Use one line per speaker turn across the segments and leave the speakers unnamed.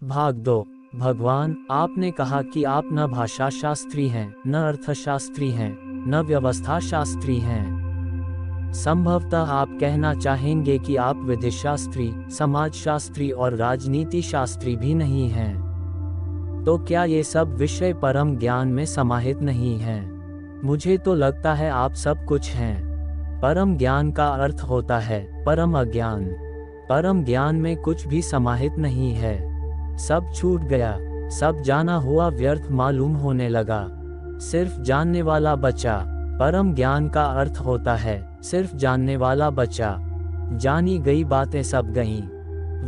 भाग दो। भगवान, आपने कहा कि आप न भाषा शास्त्री हैं, न अर्थशास्त्री हैं, न व्यवस्था शास्त्री हैं। संभवतः आप कहना चाहेंगे कि आप विधिशास्त्री, समाजशास्त्री और राजनीति शास्त्री भी नहीं हैं। तो क्या ये सब विषय परम ज्ञान में समाहित नहीं हैं? मुझे तो लगता है आप सब कुछ हैं। परम ज्ञान का अर्थ होता है परम अज्ञान। परम ज्ञान में कुछ भी समाहित नहीं है। सब छूट गया, सब जाना हुआ व्यर्थ मालूम होने लगा। सिर्फ जानने वाला बचा। परम ज्ञान का अर्थ होता है सिर्फ जानने वाला बचा। जानी गई बातें सब गईं,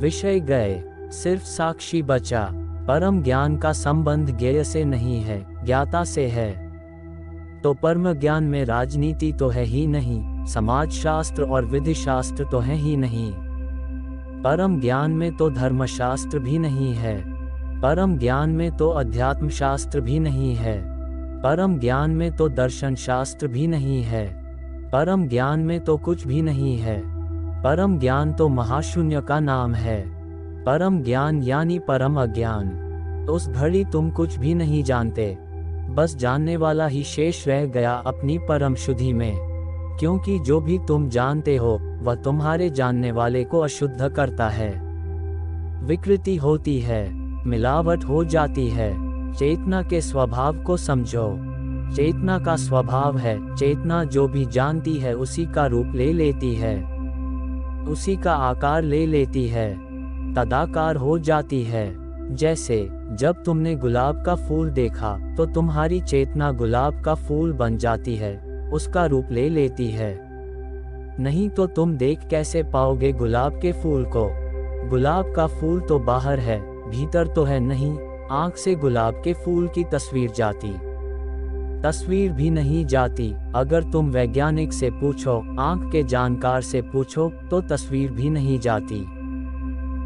विषय गए, सिर्फ साक्षी बचा। परम ज्ञान का संबंध ज्ञेय से नहीं है, ज्ञाता से है। तो परम ज्ञान में राजनीति तो है ही नहीं, समाजशास्त्र और विधिशास्त्र तो है ही नहीं। परम ज्ञान में तो धर्मशास्त्र भी नहीं है। परम ज्ञान में तो अध्यात्म शास्त्र भी नहीं है। परम ज्ञान में तो दर्शन शास्त्र भी नहीं है। परम ज्ञान में तो कुछ भी नहीं है। परम ज्ञान तो महाशून्य का नाम है। परम ज्ञान यानी परम अज्ञान। उस घड़ी तुम कुछ भी नहीं जानते, बस जानने वाला ही शेष रह गया अपनी परम शुद्धि में। क्योंकि जो भी तुम जानते हो वह तुम्हारे जानने वाले को अशुद्ध करता है। विकृति होती है, मिलावट हो जाती है। चेतना के स्वभाव को समझो। चेतना का स्वभाव है, चेतना जो भी जानती है उसी का रूप ले लेती है, उसी का आकार ले लेती है, तदाकार हो जाती है। जैसे जब तुमने गुलाब का फूल देखा तो तुम्हारी चेतना गुलाब का फूल बन जाती है, उसका रूप ले लेती है। नहीं तो तुम देख कैसे पाओगे गुलाब के फूल को? गुलाब का फूल तो बाहर है, भीतर तो है नहीं। आंख से गुलाब के फूल की तस्वीर जाती, तस्वीर भी नहीं जाती। अगर तुम वैज्ञानिक से पूछो, आंख के जानकार से पूछो, तो तस्वीर भी नहीं जाती।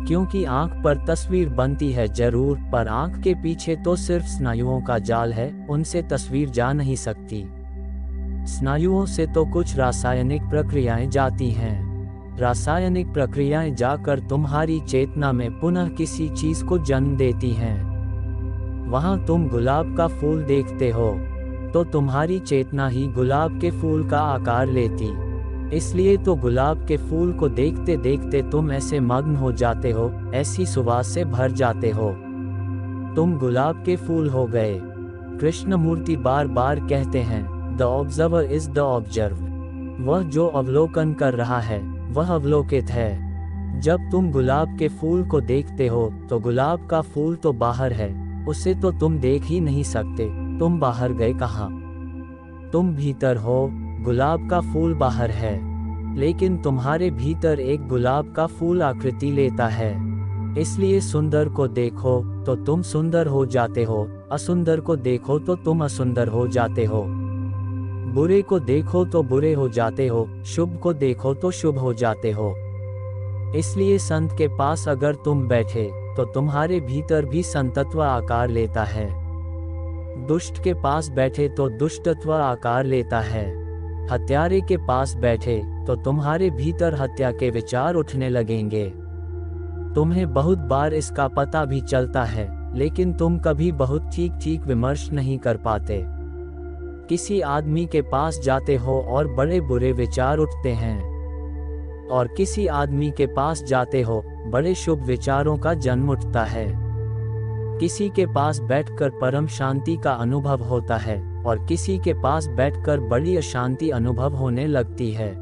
क्योंकि आंख पर तस्वीर बनती है जरूर, पर आंख के पीछे तो सिर्फ स्नायुओं का जाल है, उनसे तस्वीर जा नहीं सकती। स्नायुओं से तो कुछ रासायनिक प्रक्रियाएं जाती हैं। रासायनिक प्रक्रियाएं जाकर तुम्हारी चेतना में पुनः किसी चीज को जन्म देती हैं। वहां तुम गुलाब का फूल देखते हो तो तुम्हारी चेतना ही गुलाब के फूल का आकार लेती। इसलिए तो गुलाब के फूल को देखते देखते तुम ऐसे मग्न हो जाते हो, ऐसी सुवास से भर जाते हो, तुम गुलाब के फूल हो गए। कृष्णमूर्ति बार बार कहते हैं, the observer is the observe. वह जो अवलोकन कर रहा है वह अवलोकित है। जब तुम गुलाब के फूल को देखते हो तो गुलाब का फूल तो बाहर है, उसे तो तुम देख ही नहीं सकते। तुम बाहर गए कहाँ? तुम भीतर हो, गुलाब का फूल बाहर है, लेकिन तुम्हारे भीतर एक गुलाब का फूल आकृति लेता है। इसलिए सुंदर को देखो तो तुम सुंदर हो जाते हो, असुंदर को देखो तो तुम असुंदर हो जाते हो, बुरे को देखो तो बुरे हो जाते हो, शुभ को देखो तो शुभ हो जाते हो। इसलिए संत के पास अगर तुम बैठे तो तुम्हारे भीतर भी संतत्व आकार लेता है। दुष्ट के पास बैठे तो दुष्टत्व आकार लेता है। हत्यारे के पास बैठे तो तुम्हारे भीतर हत्या के विचार उठने लगेंगे। तुम्हें बहुत बार इसका पता भी चलता है, लेकिन तुम कभी बहुत ठीक ठीक विमर्श नहीं कर पाते। किसी आदमी के पास जाते हो और बड़े बुरे विचार उठते हैं, और किसी आदमी के पास जाते हो बड़े शुभ विचारों का जन्म उठता है। किसी के पास बैठकर परम शांति का अनुभव होता है और किसी के पास बैठकर बड़ी अशांति अनुभव होने लगती है।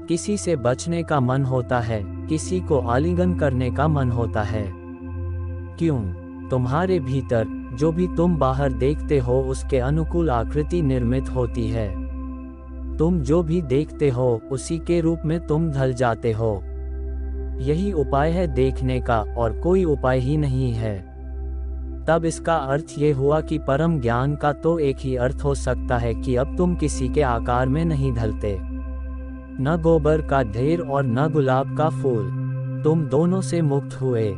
किसी से बचने का मन होता है, किसी को आलिंगन करने का मन होता है। क्यों? तुम्हारे भीतर जो भी तुम बाहर देखते हो उसके अनुकूल आकृति निर्मित होती है। तुम जो भी देखते हो उसी के रूप में तुम ढल जाते हो। यही उपाय है देखने का, और कोई उपाय ही नहीं है। तब इसका अर्थ ये हुआ कि परम ज्ञान का तो एक ही अर्थ हो सकता है कि अब तुम किसी के आकार में नहीं ढलते। न गोबर का ढेर और न गुलाब का फूल, तुम दोनों से मुक्त हुए।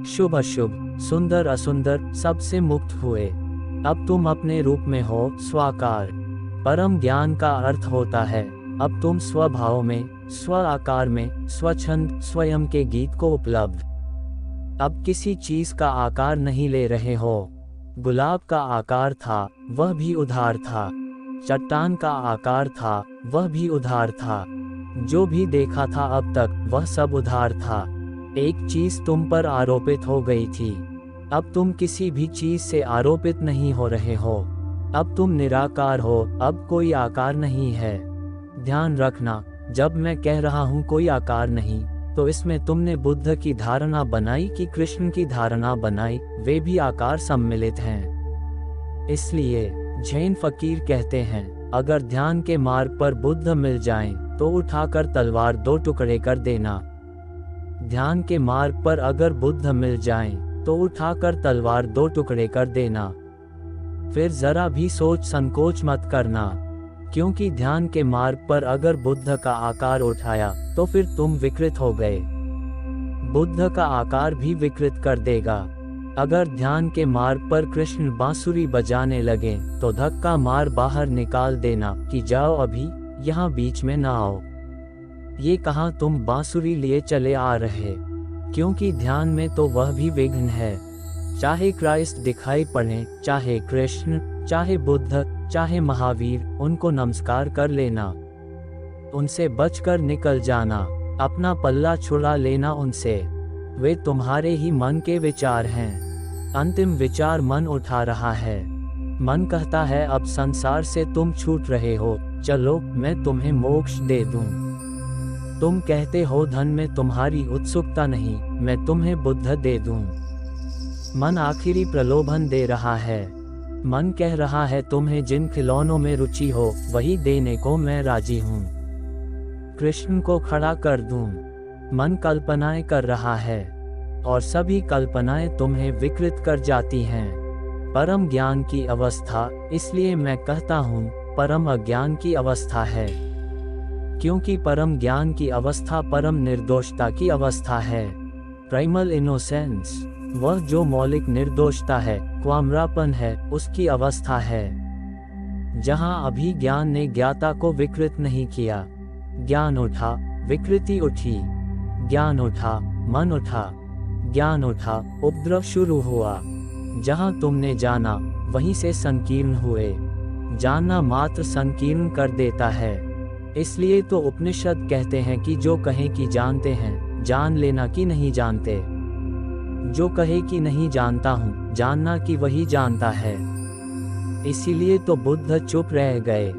शुभ अशुभ, सुंदर असुंदर, सबसे मुक्त हुए। अब तुम अपने रूप में हो, स्वाकार। परम ज्ञान का अर्थ होता है अब तुम स्वभाव में, स्व आकार में, स्वच्छंद स्वयं के गीत को उपलब्ध अब किसी चीज का आकार नहीं ले रहे हो। गुलाब का आकार था, वह भी उधार था। चट्टान का आकार था, वह भी उधार था। जो भी देखा था अब तक, वह सब उधार था। एक चीज तुम पर आरोपित हो गई थी। अब तुम किसी भी चीज से आरोपित नहीं हो रहे हो। अब तुम निराकार हो, अब कोई आकार नहीं है। ध्यान रखना, जब मैं कह रहा हूँ कोई आकार नहीं, तो इसमें तुमने बुद्ध की धारणा बनाई कि कृष्ण की धारणा बनाई, वे भी आकार सम्मिलित हैं। इसलिए जैन फकीर कहते हैं, अगर ध्यान के मार्ग पर बुद्ध मिल जाएं, तो उठाकर तलवार 2 टुकड़े कर देना। ध्यान के मार्ग पर अगर बुद्ध मिल जाएं, तो उठाकर तलवार 2 टुकड़े कर देना। फिर जरा भी सोच संकोच मत करना, क्योंकि ध्यान के मार्ग पर अगर बुद्ध का आकार उठाया, तो फिर तुम विकृत हो गए। बुद्ध का आकार भी विकृत कर देगा। अगर ध्यान के मार्ग पर कृष्ण बांसुरी बजाने लगे, तो धक्का मार बाहर निकाल देना कि जाओ, अभी यहाँ बीच में ना आओ। ये कहाँ तुम बांसुरी लिए चले आ रहे, क्योंकि ध्यान में तो वह भी विघ्न है। चाहे क्राइस्ट दिखाई पड़े, चाहे कृष्ण, चाहे बुद्ध, चाहे महावीर, उनको नमस्कार कर लेना। उनसे बचकर निकल जाना, अपना पल्ला छुड़ा लेना उनसे। वे तुम्हारे ही मन के विचार हैं। अंतिम विचार मन उठा रहा है। मन कहता है अब संसार से तुम छूट रहे हो, चलो मैं तुम्हें मोक्ष दे दूं। तुम कहते हो धन में तुम्हारी उत्सुकता नहीं, मैं तुम्हें बुद्ध दे दूं। मन आखिरी प्रलोभन दे रहा है। मन कह रहा है तुम्हें जिन खिलौनों में रुचि हो, वही देने को मैं राजी हूँ। कृष्ण को खड़ा कर दूं। मन कल्पनाएं कर रहा है, और सभी कल्पनाएं तुम्हें विकृत कर जाती हैं। परम ज्ञान की अवस्था, इसलिए मैं कहता हूँ, परम अज्ञान की अवस्था है। क्योंकि परम ज्ञान की अवस्था परम निर्दोषता की अवस्था है। प्राइमल इनोसेंस, वह जो मौलिक निर्दोषता है, क्वाम्रापन है, उसकी अवस्था है। जहाँ अभी ज्ञान ने ज्ञाता को विकृत नहीं किया। ज्ञान उठा, विकृति उठी। ज्ञान उठा, मन उठा। ज्ञान उठा, उपद्रव शुरू हुआ। जहाँ तुमने जाना, वहीं से संकीर्ण हुए। जानना मात्र संकीर्ण कर देता है। इसलिए तो उपनिषद कहते हैं कि जो कहे कि जानते हैं, जान लेना कि नहीं जानते। जो कहे कि नहीं जानता हूँ, जानना कि वही जानता है। इसीलिए तो बुद्ध चुप रह गए।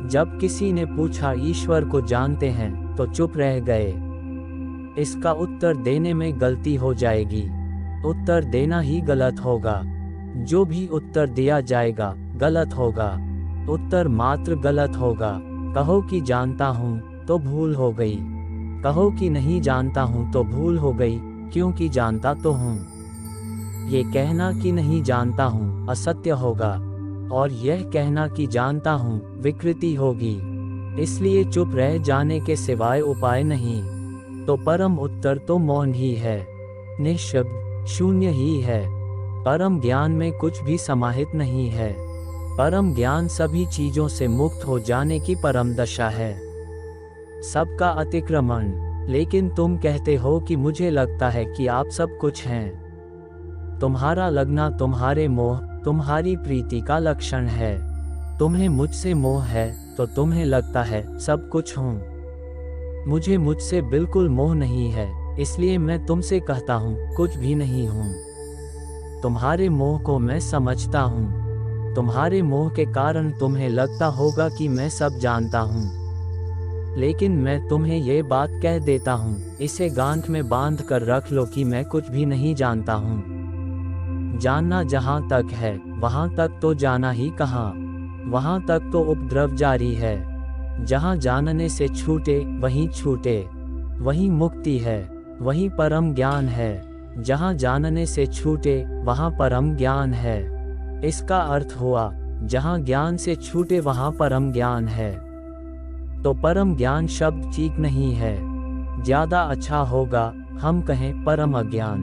जब किसी ने पूछा ईश्वर को जानते हैं, तो चुप रह गए। इसका उत्तर देने में गलती हो जाएगी। उत्तर देना ही गलत होगा। जो भी उत्तर दिया जाएगा, गलत होगा। उत्तर मात्र गलत होगा। कहो कि जानता हूँ, तो भूल हो गई। कहो कि नहीं जानता हूँ, तो भूल हो गई, क्योंकि जानता तो हूँ। ये कहना कि नहीं जानता हूँ असत्य होगा, और यह कहना कि जानता हूँ विकृति होगी। इसलिए चुप रह जाने के सिवाय उपाय नहीं। तो परम उत्तर तो मौन ही है, निःशब्द शून्य ही है। परम ज्ञान में कुछ भी समाहित नहीं है। परम ज्ञान सभी चीजों से मुक्त हो जाने की परम दशा है, सबका अतिक्रमण। लेकिन तुम कहते हो कि मुझे लगता है कि आप सब कुछ हैं। तुम्हारा लगना तुम्हारे मोह, तुम्हारी प्रीति का लक्षण है। तुम्हें मुझसे मोह है, तो तुम्हें लगता है सब कुछ हूँ। मुझे मुझसे बिल्कुल मोह नहीं है, इसलिए मैं तुमसे कहता हूँ कुछ भी नहीं हूँ। तुम्हारे मोह को मैं समझता हूँ। तुम्हारे मोह के कारण तुम्हें लगता होगा कि मैं सब जानता हूँ। लेकिन मैं तुम्हें ये बात कह देता हूँ, इसे गांठ में बांध कर रख लो कि मैं कुछ भी नहीं जानता हूँ। जानना जहाँ तक है, वहाँ तक तो जाना ही कहाँ। वहाँ तक तो उपद्रव जारी है। जहाँ जानने से छूटे, वहीं छूटे। वहीं मुक्ति है, वहीं परम ज्ञान है। जहाँ जानने से छूटे, वहाँ परम ज्ञान है। इसका अर्थ हुआ, जहाँ ज्ञान से छूटे वहाँ परम ज्ञान है। तो परम ज्ञान शब्द ठीक नहीं है। ज्यादा अच्छा होगा हम कहें परम अज्ञान।